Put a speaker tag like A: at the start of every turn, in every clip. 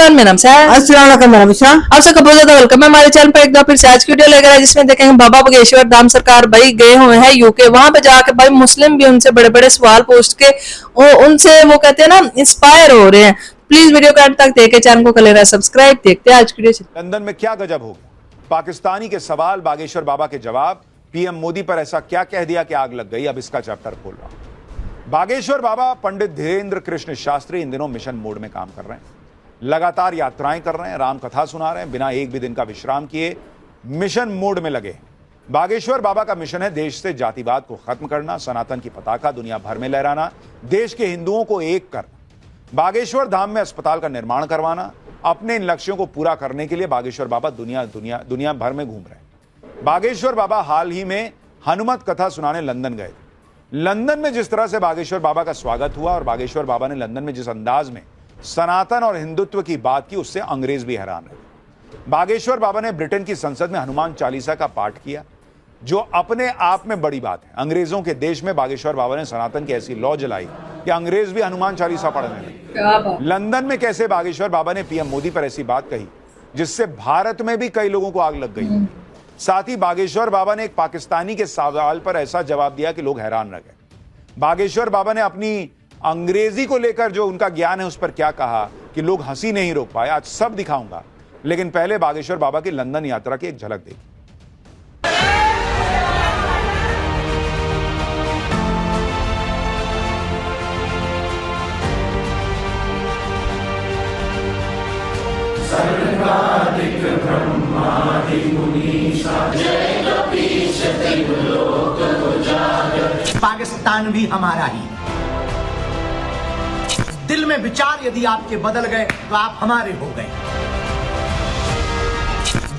A: वालेकुम, मेरा नाम है।
B: अस्सलाम वालेकुम
A: आप सबका बहुत ज्यादा वेलकम है हमारे चैनल पर। एक बार फिर से आज की वीडियो लेकर आए जिसमें देखेंगे बाबा बागेश्वर धाम सरकार भाई गए हुए हैं यूके। वहां पे जाके भाई मुस्लिम भी उनसे बड़े बड़े सवाल पूछ के उनसे वो कहते हैं ना इंस्पायर हो रहे हैं। प्लीज वीडियो को अंत तक देखे, चैनल को कर लेना सब्सक्राइब। देखते हैं आज की वीडियो।
C: लंदन में क्या गजब हो गया, पाकिस्तानी के सवाल, बागेश्वर बाबा के जवाब, पीएम मोदी पर ऐसा क्या कह दिया कि आग लग गई। अब इसका चैप्टर खोल रहा हूं। बागेश्वर बाबा पंडित धीरेन्द्र कृष्ण शास्त्री इन दिनों मिशन मोड में काम कर रहे हैं, लगातार यात्राएं कर रहे हैं, राम कथा सुना रहे हैं, बिना एक भी दिन का विश्राम किए मिशन मोड में लगे। बागेश्वर बाबा का मिशन है देश से जातिवाद को खत्म करना, सनातन की पताका दुनिया भर में लहराना, देश के हिंदुओं को एक करना, बागेश्वर धाम में अस्पताल का निर्माण करवाना। अपने इन लक्ष्यों को पूरा करने के लिए बागेश्वर बाबा दुनिया भर में घूम रहे हैं। बागेश्वर बाबा हाल ही में हनुमत कथा सुनाने लंदन गए। लंदन में जिस तरह से बागेश्वर बाबा का स्वागत हुआ और बागेश्वर बाबा ने लंदन में जिस अंदाज में सनातन और हिंदुत्व की बात की, उससे अंग्रेज भी हैरान रहे। बागेश्वर बाबा ने ब्रिटेन की संसद में हनुमान चालीसा का पाठ किया, जो अपने आप में बड़ी बात है। अंग्रेजों के देश में बागेश्वर बाबा ने सनातन की ऐसी लौ जलाई कि अंग्रेज भी हनुमान चालीसा पढ़ने लगे। लंदन में कैसे बागेश्वर बाबा ने पीएम मोदी पर ऐसी बात कही जिससे भारत में भी कई लोगों को आग लग गई। साथ ही बागेश्वर बाबा ने एक पाकिस्तानी के सवाल पर ऐसा जवाब दिया कि लोग हैरान रह गए। बागेश्वर बाबा ने अपनी अंग्रेजी को लेकर जो उनका ज्ञान है उस पर क्या कहा कि लोग हंसी नहीं रोक पाए। आज सब दिखाऊंगा, लेकिन पहले बागेश्वर बाबा की लंदन यात्रा की एक झलक देखिए।
D: पाकिस्तान भी हमारा ही। दिल में विचार यदि आपके बदल गए तो आप हमारे हो गए।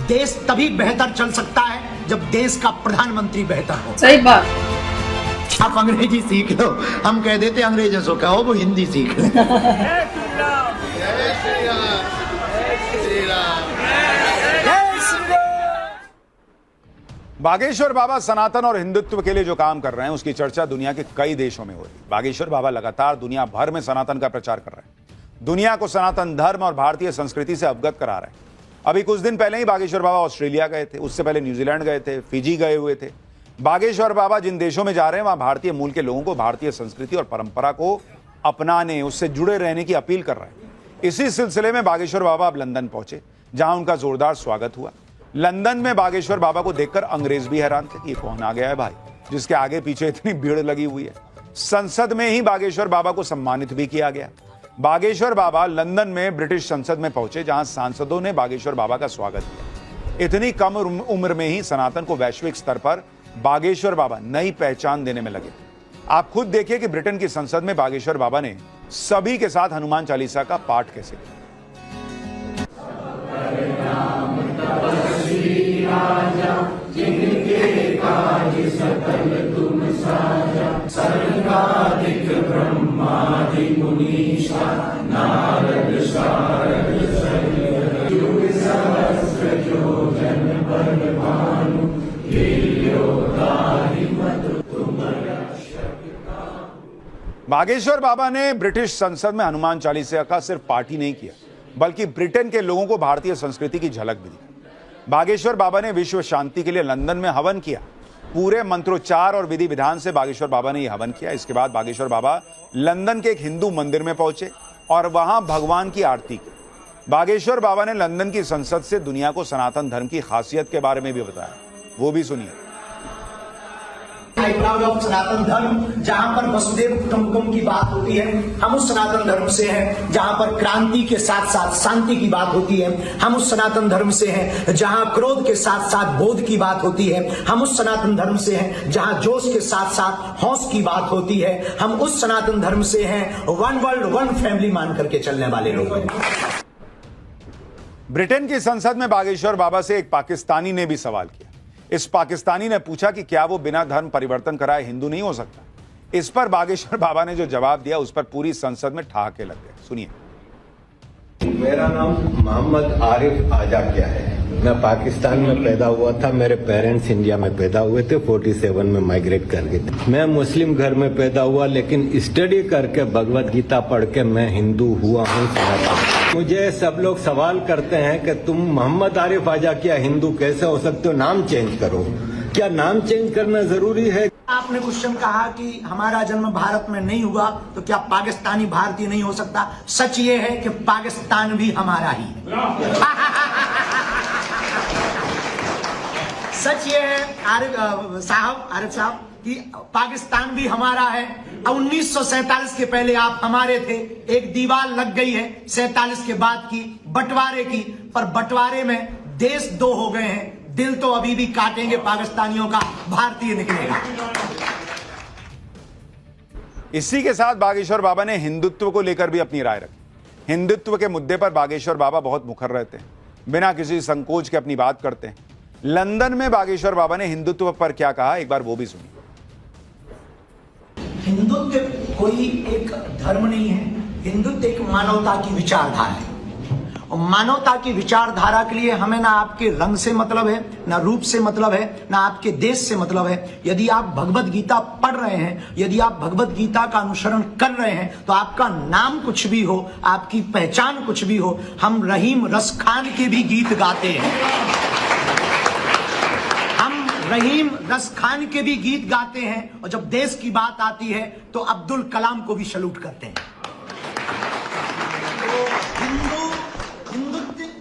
D: देश तभी बेहतर चल सकता है जब देश का प्रधानमंत्री बेहतर हो।
A: सही बात।
D: आप अंग्रेजी सीख लो, हम कह देते अंग्रेजों से कहो वो हिंदी सीख ले।
C: बागेश्वर बाबा सनातन और हिंदुत्व के लिए जो काम कर रहे हैं उसकी चर्चा दुनिया के कई देशों में हो रही है। बागेश्वर बाबा लगातार दुनिया भर में सनातन का प्रचार कर रहे हैं, दुनिया को सनातन धर्म और भारतीय संस्कृति से अवगत करा रहे हैं। अभी कुछ दिन पहले ही बागेश्वर बाबा ऑस्ट्रेलिया गए थे, उससे पहले न्यूजीलैंड गए थे, फिजी गए हुए थे। बागेश्वर बाबा जिन देशों में जा रहे हैं वहां भारतीय मूल के लोगों को भारतीय संस्कृति और परंपरा को अपनाने, उससे जुड़े रहने की अपील कर रहे हैं। इसी सिलसिले में बागेश्वर बाबा अब लंदन पहुंचे, जहां उनका जोरदार स्वागत हुआ। लंदन में बागेश्वर बाबा को देखकर अंग्रेज भी हैरान थे कि ये कौन आ गया है भाई, जिसके आगे पीछे इतनी भीड़ लगी हुई है। संसद में ही बागेश्वर बाबा को सम्मानित भी किया गया। बागेश्वर बाबा लंदन में ब्रिटिश संसद में पहुंचे, जहां सांसदों ने बागेश्वर बाबा का स्वागत किया। इतनी कम उम्र में ही सनातन को वैश्विक स्तर पर बागेश्वर बाबा नई पहचान देने में लगे। आप खुद देखिए कि ब्रिटेन की संसद में बागेश्वर बाबा ने सभी के साथ हनुमान चालीसा का पाठ कैसे किया। बागेश्वर बाबा ने ब्रिटिश संसद में हनुमान चालीसा का सिर्फ पाठ ही नहीं किया, बल्कि ब्रिटेन के लोगों को भारतीय संस्कृति की झलक भी दी। बागेश्वर बाबा ने विश्व शांति के लिए लंदन में हवन किया। पूरे मंत्रोच्चार और विधि विधान से बागेश्वर बाबा ने यह हवन किया। इसके बाद बागेश्वर बाबा लंदन के एक हिंदू मंदिर में पहुंचे और वहां भगवान की आरती की। बागेश्वर बाबा ने लंदन की संसद से दुनिया को सनातन धर्म की खासियत के बारे में भी बताया, वो भी सुनिए।
D: प्राउड ऑफ सनातन धर्म, जहां पर वसुदेव कुटुंबकम की बात होती है, हम उस सनातन धर्म से हैं। जहां पर क्रांति के साथ साथ शांति की बात होती है, हम उस सनातन धर्म से हैं। जहां क्रोध के साथ साथ बोध की बात होती है, हम उस सनातन धर्म से हैं। जहां जोश के साथ साथ हौस की बात होती है, हम उस सनातन धर्म से हैं। वन वर्ल्ड वन फैमिली मान करके चलने वाले लोग हैं।
C: ब्रिटेन की संसद में बागेश्वर बाबा से एक पाकिस्तानी ने भी सवाल किया। इस पाकिस्तानी ने पूछा कि क्या वो बिना धर्म परिवर्तन कराए हिंदू नहीं हो सकता। इस पर बागेश्वर बाबा ने जो जवाब दिया उस पर पूरी संसद में ठहाके लग गए। सुनिए।
E: मेरा नाम मोहम्मद आरिफ आजाकिया है। मैं पाकिस्तान में पैदा हुआ था। मेरे पेरेंट्स इंडिया में पैदा हुए थे, 47 में माइग्रेट कर गए थे। मैं मुस्लिम घर में पैदा हुआ, लेकिन स्टडी करके भगवत गीता पढ़ के मैं हिंदू हुआ हूँ। मुझे सब लोग सवाल करते हैं कि तुम मोहम्मद आरिफ आजा क्या हिंदू कैसे हो सकते हो, नाम चेंज करो। क्या नाम चेंज करना जरूरी है?
D: आपने क्वेश्चन कहा कि हमारा जन्म भारत में नहीं हुआ तो क्या पाकिस्तानी भारतीय नहीं हो सकता। सच ये है कि पाकिस्तान भी हमारा ही है। सच ये है आरिफ साहब कि पाकिस्तान भी हमारा है। 1947 के पहले आप हमारे थे। एक दीवार लग गई है 47 के बाद की बंटवारे की, पर बंटवारे में देश दो हो गए हैं। दिल तो अभी भी काटेंगे पाकिस्तानियों का, भारतीय निकलेगा।
C: इसी के साथ बागेश्वर बाबा ने हिंदुत्व को लेकर भी अपनी राय रखी। हिंदुत्व के मुद्दे पर बागेश्वर बाबा बहुत मुखर रहते हैं, बिना किसी संकोच के अपनी बात करते हैं। लंदन में बागेश्वर बाबा ने हिंदुत्व पर क्या कहा, एक बार वो भी सुनिए।
D: हिंदुत्व कोई एक धर्म नहीं है, हिंदुत्व एक मानवता की विचारधारा है। और मानवता की विचारधारा के लिए हमें ना आपके रंग से मतलब है, ना रूप से मतलब है, ना आपके देश से मतलब है। यदि आप भगवत गीता पढ़ रहे हैं, यदि आप भगवत गीता का अनुसरण कर रहे हैं, तो आपका नाम कुछ भी हो, आपकी पहचान कुछ भी हो, हम रहीम रस खान के भी गीत गाते हैं। हम रहीम रस खान के भी गीत गाते हैं, और जब देश की बात आती है तो अब्दुल कलाम को भी सैल्यूट करते हैं।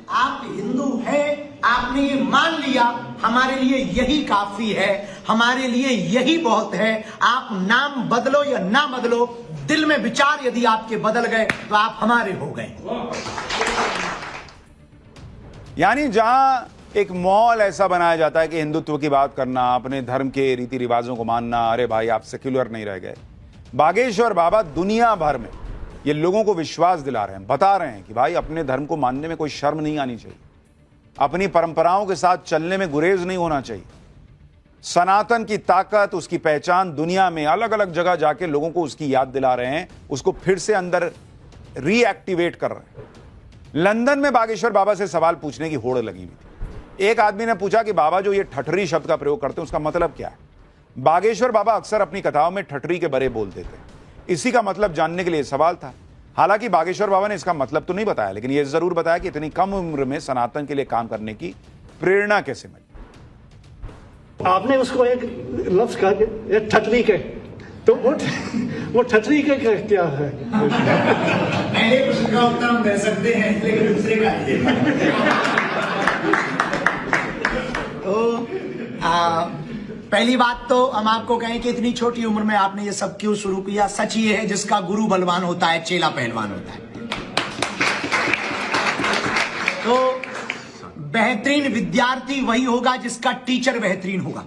D: आप हिंदू हैं, आपने ये मान लिया, हमारे लिए यही काफी है, हमारे लिए यही बहुत है। आप नाम बदलो या ना बदलो, दिल में विचार यदि आपके बदल गए तो आप हमारे हो गए।
C: यानी जहां एक माहौल ऐसा बनाया जाता है कि हिंदुत्व की बात करना, अपने धर्म के रीति रिवाजों को मानना, अरे भाई आप सेक्युलर नहीं रह गए। बागेश्वर बाबा दुनिया भर में ये लोगों को विश्वास दिला रहे हैं, बता रहे हैं कि भाई अपने धर्म को मानने में कोई शर्म नहीं आनी चाहिए, अपनी परंपराओं के साथ चलने में गुरेज नहीं होना चाहिए। सनातन की ताकत, उसकी पहचान दुनिया में अलग अलग जगह जाके लोगों को उसकी याद दिला रहे हैं, उसको फिर से अंदर रीएक्टिवेट कर रहे हैं। लंदन में बागेश्वर बाबा से सवाल पूछने की होड़ लगी हुई थी। एक आदमी ने पूछा कि बाबा जो ये ठठरी शब्द का प्रयोग करते हैं उसका मतलब क्या है। बागेश्वर बाबा अक्सर अपनी कथाओं में ठठरी के बरे बोल देते हैं। इसी का मतलब जानने के लिए सवाल था। हालांकि बागेश्वर बाबा ने इसका मतलब तो नहीं बताया, लेकिन यह जरूर बताया कि इतनी कम उम्र में सनातन के लिए काम करने की प्रेरणा कैसे मिली।
B: आपने उसको एक लफ्ज कहा कि ठठरी के, तो वो ठठरी के क्या है?
D: पहले प्रश्न का उत्तर हम दे सकते हैं, लेकिन दूसरे का नहीं दे तो पहली बात तो हम आपको कहें कि इतनी छोटी उम्र में आपने ये सब क्यों शुरू किया। सच ये है, जिसका गुरु बलवान होता है चेला पहलवान होता है। तो बेहतरीन विद्यार्थी वही होगा जिसका टीचर बेहतरीन होगा।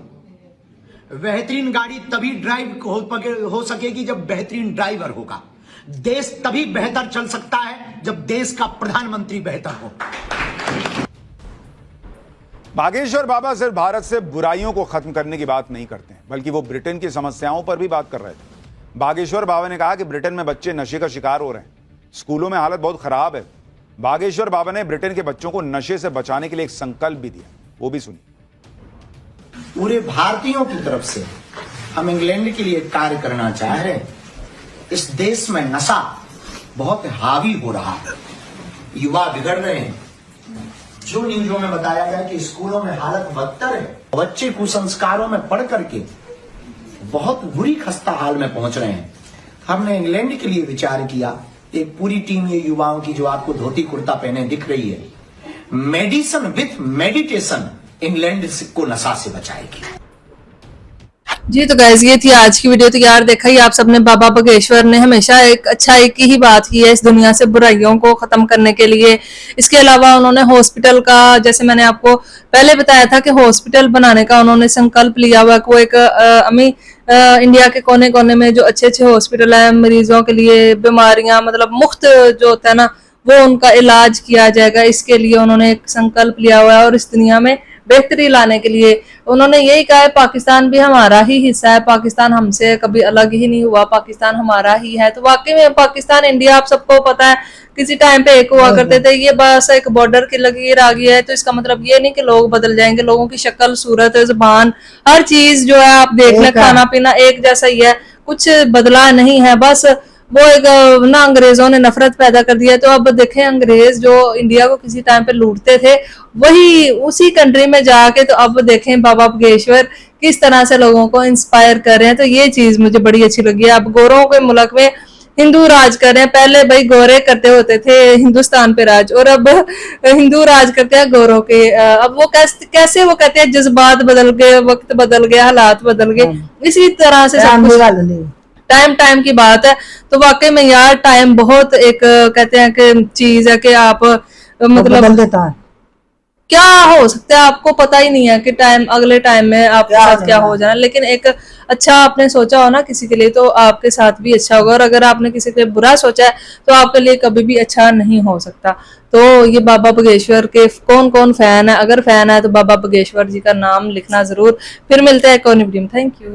D: बेहतरीन गाड़ी तभी ड्राइव हो सकेगी जब बेहतरीन ड्राइवर होगा। देश तभी बेहतर चल सकता है जब देश का प्रधानमंत्री बेहतर हो।
C: बागेश्वर बाबा सिर्फ भारत से बुराइयों को खत्म करने की बात नहीं करते हैं, बल्कि वो ब्रिटेन की समस्याओं पर भी बात कर रहे थे। बागेश्वर बाबा ने कहा कि ब्रिटेन में बच्चे नशे का शिकार हो रहे हैं, स्कूलों में हालत बहुत खराब है। बागेश्वर बाबा ने ब्रिटेन के बच्चों को नशे से बचाने के लिए एक संकल्प भी दिया, वो भी सुनिए।
D: पूरे भारतीयों की तरफ से हम इंग्लैंड के लिए कार्य करना चाह रहे हैं। इस देश में नशा बहुत हावी हो रहा है, युवा बिगड़ रहे हैं। जो न्यूज़ों में बताया गया कि स्कूलों में हालत बदतर है, बच्चे कुसंस्कारों में पढ़ करके बहुत बुरी खस्ता हाल में पहुंच रहे हैं। हमने इंग्लैंड के लिए विचार किया। एक पूरी टीम ये युवाओं की जो आपको धोती कुर्ता पहने दिख रही है, मेडिसिन विथ मेडिटेशन इंग्लैंड को नशा से बचाएगी।
A: जी तो गाइस ये थी आज की वीडियो। तो यार देखा ही आप सबने, बाबा बागेश्वर ने हमेशा एक अच्छाई की ही बात की है इस दुनिया से, बुराइयों को खत्म करने के लिए। इसके अलावा उन्होंने हॉस्पिटल का, जैसे मैंने आपको पहले बताया था कि हॉस्पिटल बनाने का उन्होंने संकल्प लिया हुआ। वो एक इंडिया के कोने कोने में जो अच्छे अच्छे हॉस्पिटल है, मरीजों के लिए बीमारियां मतलब मुफ्त जो होता है ना, वो उनका इलाज किया जाएगा। इसके लिए उन्होंने एक संकल्प लिया हुआ है और इस दुनिया में बेहतरी लाने के लिए उन्होंने यही कहा है, पाकिस्तान भी हमारा ही हिस्सा है, पाकिस्तान हमसे कभी अलग ही नहीं हुआ, पाकिस्तान हमारा ही है। तो वाकई में पाकिस्तान इंडिया आप सबको पता है किसी टाइम पे एक हुआ करते थे, ये बस एक बॉर्डर की लकीर आ गई है। तो इसका मतलब ये नहीं कि लोग बदल जाएंगे, लोगों की शक्ल, सूरत, जुबान, हर चीज जो है आप देख लें, खाना पीना एक जैसा ही है, कुछ बदला नहीं है। बस वो एक ना अंग्रेजों ने नफरत पैदा कर दिया। तो अब देखें अंग्रेज जो इंडिया को किसी टाइम पे लूटते थे, वही उसी कंट्री में जाके तो अब देखें बाबा बगेश्वर किस तरह से लोगों को इंस्पायर कर रहे हैं। तो ये चीज मुझे बड़ी अच्छी लगी है। अब गोरों के मुल्क में हिंदू राज कर रहे हैं, पहले भाई गोरे करते होते थे हिंदुस्तान पे राज, और अब हिंदू राज करते हैं गोरों के। अब वो कैसे वो कहते हैं जज्बात बदल गए, वक्त बदल गया, हालात बदल गए, इसी तरह से सब कुछ टाइम की बात है। तो वाकई में यार टाइम बहुत एक कहते हैं कि चीज है कि आप मतलब
F: बदल देता है।
A: क्या हो सकता है आपको पता ही नहीं है कि टाइम अगले टाइम में आपके साथ क्या हो जाना। लेकिन एक अच्छा आपने सोचा हो ना किसी के लिए, तो आपके साथ भी अच्छा होगा, और अगर आपने किसी के लिए बुरा सोचा है तो आपके लिए कभी भी अच्छा नहीं हो सकता। तो ये बाबा बगेश्वर के कौन कौन फैन है, अगर फैन है तो बाबा बगेश्वर जी का नाम लिखना जरूर। फिर मिलते हैं एक और वीडियो में। Thank you.